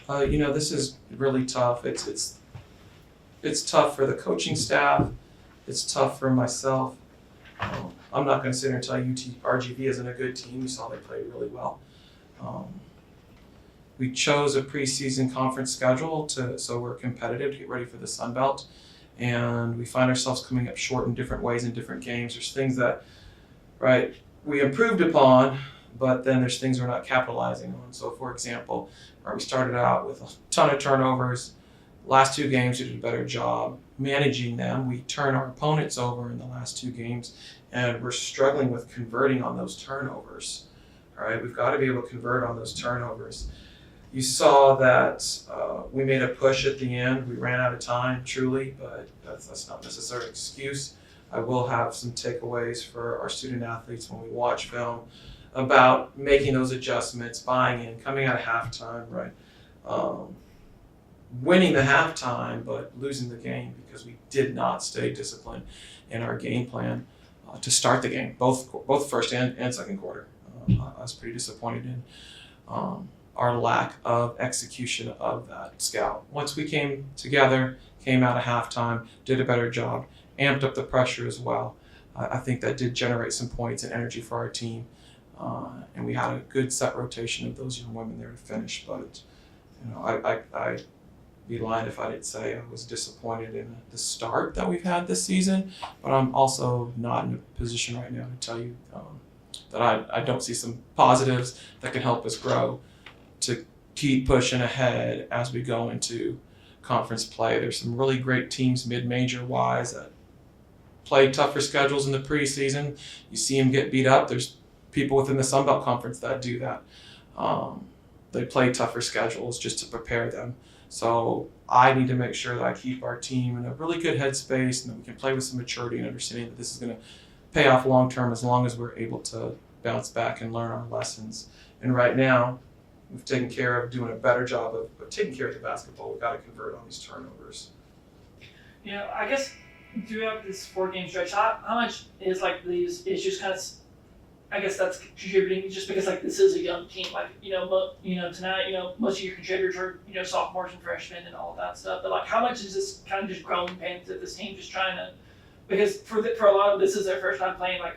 This is really tough. It's tough for the coaching staff. It's tough for myself. I'm not going to sit here and tell you UTRGV isn't a good team. You saw they played really well. Um, we chose a preseason conference schedule so we're competitive to get ready for the Sun Belt, and we find ourselves coming up short in different ways in different games. There's things that, right, we improved upon, but then there's things we're not capitalizing on. So, for example, we started out with a ton of turnovers. Last two games, we did a better job managing them. We turn our opponents over in the last two games, and we're struggling with converting on those turnovers. All right, we've got to be able to convert on those turnovers. You saw that we made a push at the end. We ran out of time, truly, but that's not necessarily an excuse. I will have some takeaways for our student athletes when we watch film about making those adjustments, buying in, coming out of halftime, right? Winning the halftime, but losing the game because we did not stay disciplined in our game plan to start the game, both first and second quarter. I was pretty disappointed in our lack of execution of that scout. Once we came together, came out of halftime, did a better job, amped up the pressure as well. I think that did generate some points and energy for our team, and we had a good set rotation of those young women there to finish. But I'd be lying if I didn't say I was disappointed in the start that we've had this season. But I'm also not in a position right now to tell you that I don't see some positives that can help us grow to keep pushing ahead as we go into conference play. There's some really great teams mid-major wise that play tougher schedules in the preseason. You see them get beat up. There's people within the Sun Belt Conference that do that. They play tougher schedules just to prepare them. So I need to make sure that I keep our team in a really good headspace and that we can play with some maturity and understanding that this is going to pay off long term as long as we're able to bounce back and learn our lessons. And right now, we've taken care of doing a better job of taking care of the basketball. We've got to convert on these turnovers. I guess throughout this 4-game stretch, how much is like these issues kind of, I guess that's contributing just because like this is a young team, like, tonight, most of your contributors are, sophomores and freshmen and all of that stuff. But like, how much is this kind of just growing pains that this team just trying to, because for a lot of this is their first time playing like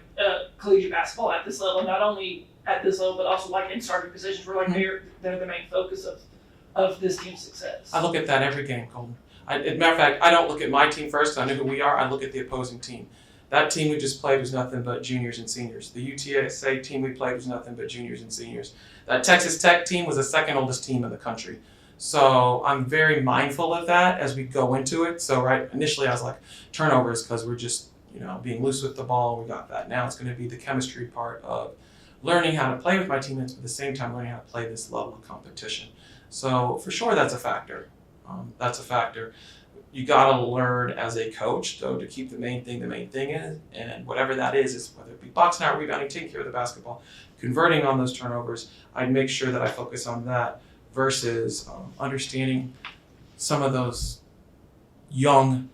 collegiate basketball at this level, not only at this level, but also like in starting positions where like they're the main focus of this team's success. I look at that every game, Colton. As a matter of fact, I don't look at my team first. I know who we are. I look at the opposing team. That team we just played was nothing but juniors and seniors. The UTSA team we played was nothing but juniors and seniors. That Texas Tech team was the second oldest team in the country. So I'm very mindful of that as we go into it. So initially I was like, turnovers because we're just, being loose with the ball. We got that. Now it's going to be the chemistry part of learning how to play with my teammates, but at the same time learning how to play this level of competition. So for sure that's a factor. You got to learn as a coach, though, to keep the main thing is, and whatever that is whether it be boxing out, rebounding, taking care of the basketball, converting on those turnovers. I'd make sure that I focus on that versus understanding some of those young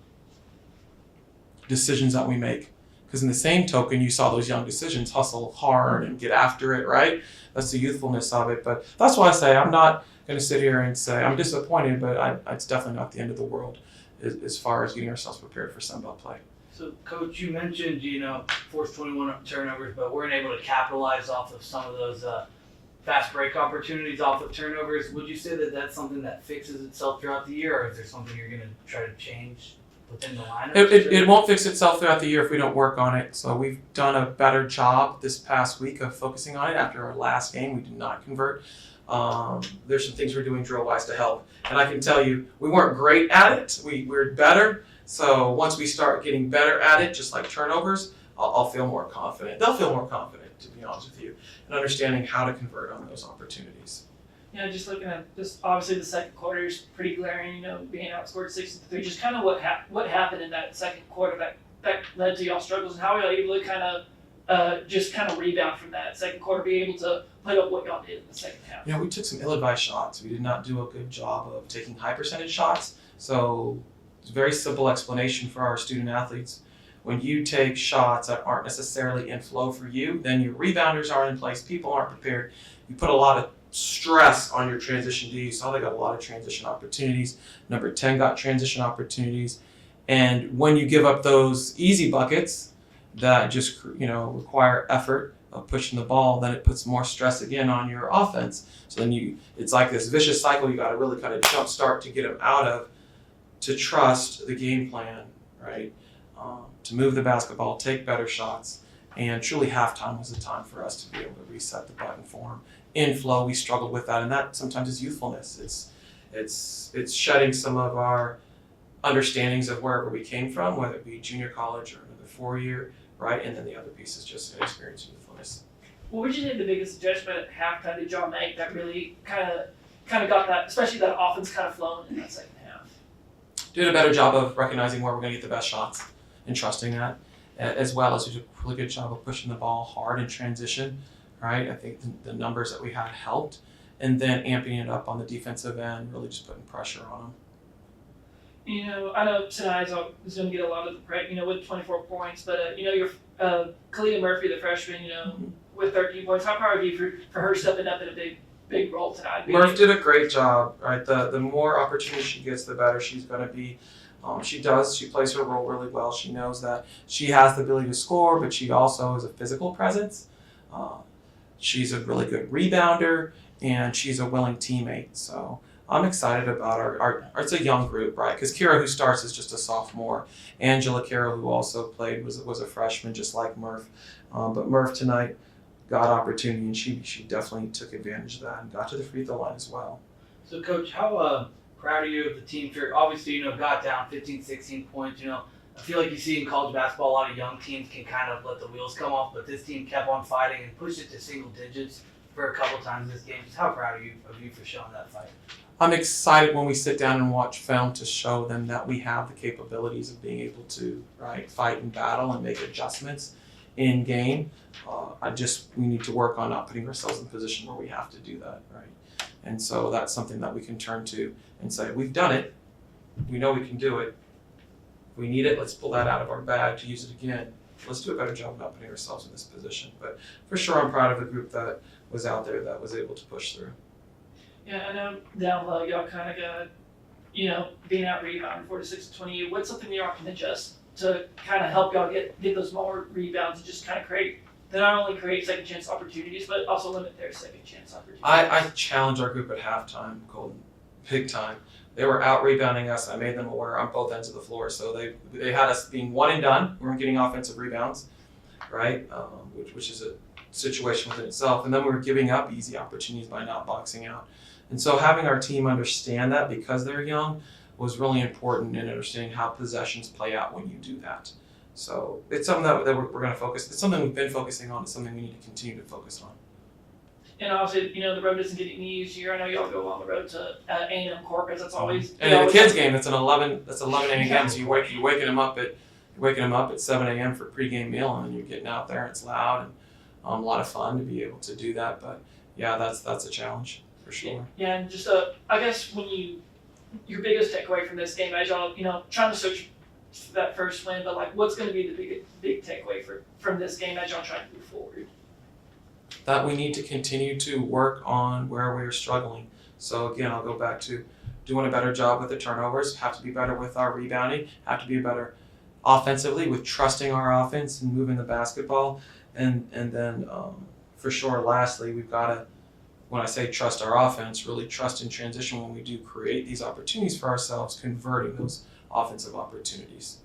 decisions that we make. Because in the same token, you saw those young decisions hustle hard and get after it, right? That's the youthfulness of it. But that's why I say I'm not going to sit here and say I'm disappointed, but it's definitely not the end of the world as far as getting ourselves prepared for Sun Belt play. So, Coach, you mentioned, forced 21 turnovers, but weren't able to capitalize off of some of those fast break opportunities off of turnovers. Would you say that that's something that fixes itself throughout the year, or is there something you're going to try to change within the lineup? It won't fix itself throughout the year if we don't work on it. So we've done a better job this past week of focusing on it. After our last game, we did not convert. There's some things we're doing drill-wise to help. And I can tell you, we weren't great at it. We're better. So once we start getting better at it, just like turnovers, I'll feel more confident. They'll feel more confident, to be honest with you, and understanding how to convert on those opportunities. Just looking at this, obviously the second quarter is pretty glaring, being outscored 6-3. Just kind of what happened in that second quarter that led to y'all struggles, and how were y'all able to kind of rebound from that second quarter, be able to play up what y'all did in the second half? We took some ill-advised shots. We did not do a good job of taking high percentage shots. So it's a very simple explanation for our student athletes. When you take shots that aren't necessarily in flow for you, then your rebounders aren't in place, people aren't prepared. You put a lot of stress on your transition D. You saw they got a lot of transition opportunities. Number 10 got transition opportunities. And when you give up those easy buckets that just require effort of pushing the ball, then it puts more stress again on your offense. So then it's like this vicious cycle you got to really kind of jump start to get them out of, to trust the game plan, right? To move the basketball, take better shots, and truly halftime was the time for us to be able to reset the button for them. In flow, we struggled with that, and that sometimes is youthfulness. It's shedding some of our understandings of wherever we came from, whether it be junior college or another 4-year, right? And then the other piece is just inexperience and youthfulness. What would you say the biggest adjustment at halftime did y'all make that really kind of got that, especially that offense kind of flowing in that second half? Did a better job of recognizing where we're going to get the best shots and trusting that, as well as we did a really good job of pushing the ball hard in transition, right? I think the numbers that we had helped, and then amping it up on the defensive end, really just putting pressure on them. I know Sinai is going to get a lot of the credit, with 24 points, but your Kalita Murphy, the freshman, with 13 points. How proud of you for her stepping up in a big role tonight? Murph did a great job, right? The more opportunities she gets, the better she's going to be. She plays her role really well. She knows that she has the ability to score, but she also is a physical presence. She's a really good rebounder, and she's a willing teammate. So I'm excited about our it's a young group, right? Because Kira, who starts, is just a sophomore. Angela Carroll, who also played, was a freshman, just like Murph. But Murph tonight got opportunity, and she definitely took advantage of that and got to the free throw line as well. So, Coach, how proud are you of the team for, obviously, got down 15, 16 points, I feel like you see in college basketball, a lot of young teams can kind of let the wheels come off, but this team kept on fighting and pushed it to single digits for a couple times this game. Just how proud are you of you for showing that fight? I'm excited when we sit down and watch film to show them that we have the capabilities of being able to, right, fight and battle and make adjustments in game. We need to work on not putting ourselves in a position where we have to do that, right? And so that's something that we can turn to and say, we've done it. We know we can do it. If we need it, let's pull that out of our bag to use it again. Let's do a better job of not putting ourselves in this position. But for sure, I'm proud of the group that was out there that was able to push through. Yeah, I know down low y'all kind of got, being out rebounded 46-28. What's something y'all can adjust to kind of help y'all get those more rebounds and just kind of not only create second chance opportunities, but also limit their second chance opportunities? I challenged our group at halftime, Golden, big time. They were out rebounding us. I made them aware on both ends of the floor. So they had us being one and done. We weren't getting offensive rebounds, right? Which is a situation within itself. And then we were giving up easy opportunities by not boxing out. And so having our team understand that because they're young was really important in understanding how possessions play out when you do that. So it's something that we're going to focus. It's something we've been focusing on. It's something we need to continue to focus on. And obviously, the road doesn't get any easier. I know y'all go on the road to A&M Corpus. That's always and in the kids game. That's 11 a.m. game. So you're waking them up at 7 a.m. for pregame meal, and you're getting out there. It's loud and a lot of fun to be able to do that. But yeah, that's a challenge for sure. Yeah, and just I guess your biggest takeaway from this game, as y'all trying to search for that first win, but what's going to be the big takeaway from this game as y'all try to move forward? That we need to continue to work on where we're struggling. So again, I'll go back to doing a better job with the turnovers, have to be better with our rebounding, have to be better offensively with trusting our offense and moving the basketball. And then for sure, lastly, we've got to, when I say trust our offense, really trust in transition when we do create these opportunities for ourselves, converting those offensive opportunities.